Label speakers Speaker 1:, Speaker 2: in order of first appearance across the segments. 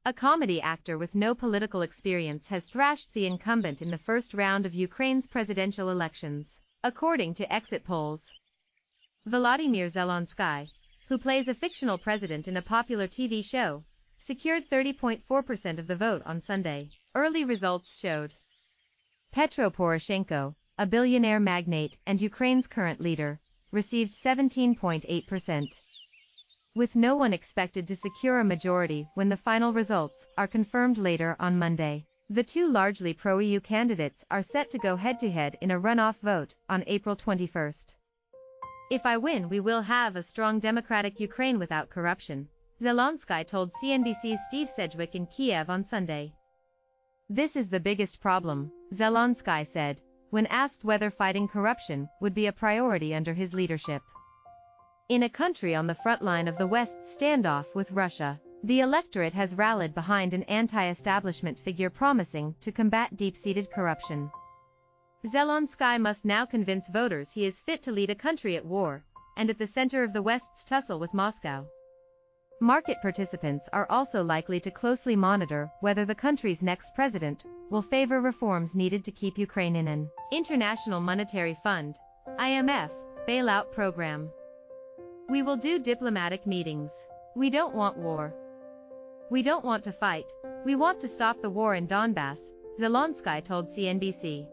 Speaker 1: a comedy actor with no political experience, has thrashed the incumbent in the first round of Ukraine's presidential elections, according to exit polls. Volodymyr Zelensky, who plays a fictional president in a popular TV show, secured 30.4% of the vote on Sunday, early results showed. Petro Poroshenko, a billionaire magnate and Ukraine's current leader, received 17.8%. With no one expected to secure a majority when the final results are confirmed later on Monday, the two largely pro-EU candidates are set to go head-to-head in a runoff vote on April 21st. "If I win, we will have a strong democratic Ukraine without corruption," Zelensky told CNBC's Steve Sedgwick in Kiev on Sunday. "This is the biggest problem," Zelensky said, when asked whether fighting corruption would be a priority under his leadership. In a country on the front line of the West's standoff with Russia, the electorate has rallied behind an anti-establishment figure promising to combat deep-seated corruption. Zelensky must now convince voters he is fit to lead a country at war, and at the center of the West's tussle with Moscow. Market participants are also likely to closely monitor whether the country's next president will favor reforms needed to keep Ukraine in an International Monetary Fund, IMF, bailout program. "We will do diplomatic meetings. We don't want war. We don't want to fight. We want to stop the war in Donbass," Zelensky told CNBC.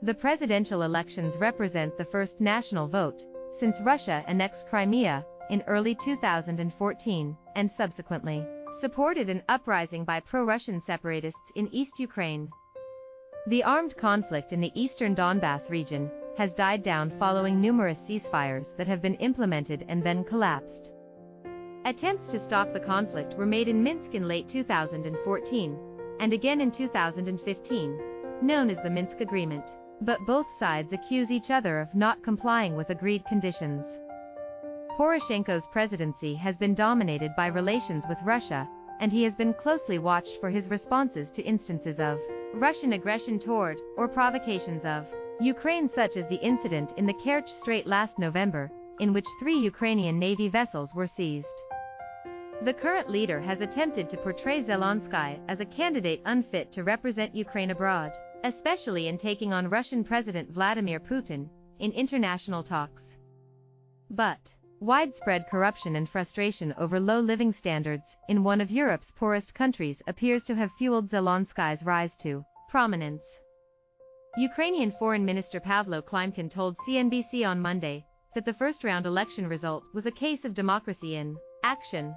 Speaker 1: The presidential elections represent the first national vote since Russia annexed Crimea in early 2014 and subsequently supported an uprising by pro-Russian separatists in East Ukraine. The armed conflict in the eastern Donbass region has died down following numerous ceasefires that have been implemented and then collapsed. Attempts to stop the conflict were made in Minsk in late 2014, and again in 2015, known as the Minsk Agreement, but both sides accuse each other of not complying with agreed conditions. Poroshenko's presidency has been dominated by relations with Russia, and he has been closely watched for his responses to instances of Russian aggression toward, or provocations of, Ukraine, such as the incident in the Kerch Strait last November, in which 3 Ukrainian Navy vessels were seized. The current leader has attempted to portray Zelensky as a candidate unfit to represent Ukraine abroad, especially in taking on Russian President Vladimir Putin in international talks. But widespread corruption and frustration over low living standards in one of Europe's poorest countries appears to have fueled Zelensky's rise to prominence. Ukrainian Foreign Minister Pavlo Klimkin told CNBC on Monday that the first-round election result was a case of democracy in action.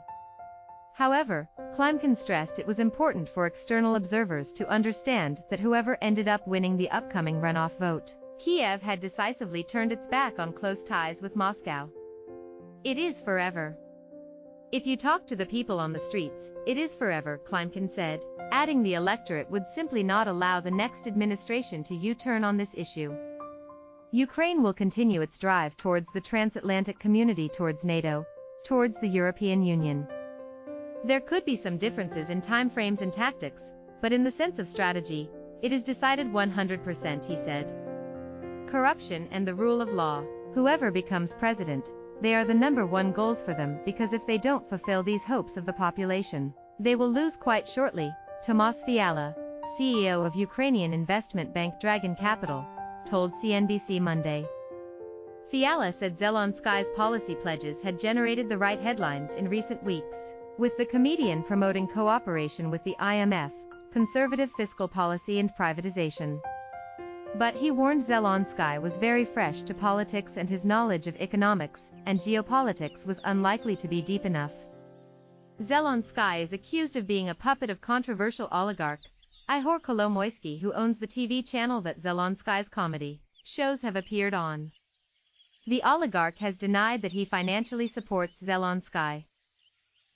Speaker 1: However, Klimkin stressed it was important for external observers to understand that whoever ended up winning the upcoming runoff vote, Kiev had decisively turned its back on close ties with Moscow. "It is forever. If you talk to the people on the streets, it is forever," Klimkin said, adding the electorate would simply not allow the next administration to U-turn on this issue. Ukraine will continue its drive towards the transatlantic community, towards NATO, towards the European Union. There could be some differences in timeframes and tactics, but in the sense of strategy, it is decided 100%, he said. Corruption and the rule of law. Whoever becomes president, they are the #1 goals for them, because if they don't fulfill these hopes of the population, they will lose quite shortly, Tomas Fiala, CEO of Ukrainian investment bank Dragon Capital, told CNBC Monday. Fiala said Zelensky's policy pledges had generated the right headlines in recent weeks, with the comedian promoting cooperation with the IMF, conservative fiscal policy and privatization. But he warned Zelensky was very fresh to politics and his knowledge of economics and geopolitics was unlikely to be deep enough. Zelensky is accused of being a puppet of controversial oligarch Ihor Kolomoisky, who owns the TV channel that Zelensky's comedy shows have appeared on. The oligarch has denied that he financially supports Zelensky.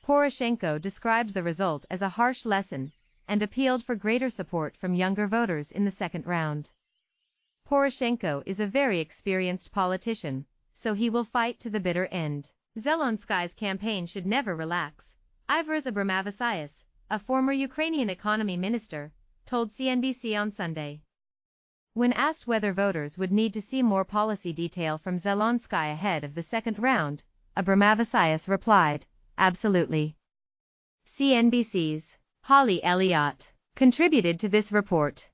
Speaker 1: Poroshenko described the result as a harsh lesson and appealed for greater support from younger voters in the second round. Poroshenko is a very experienced politician, so he will fight to the bitter end. Zelensky's campaign should never relax, Ivars Abramavasias, a former Ukrainian economy minister, told CNBC on Sunday. When asked whether voters would need to see more policy detail from Zelensky ahead of the second round, Abramavasias replied, "Absolutely." CNBC's Holly Elliott, contributed to this report.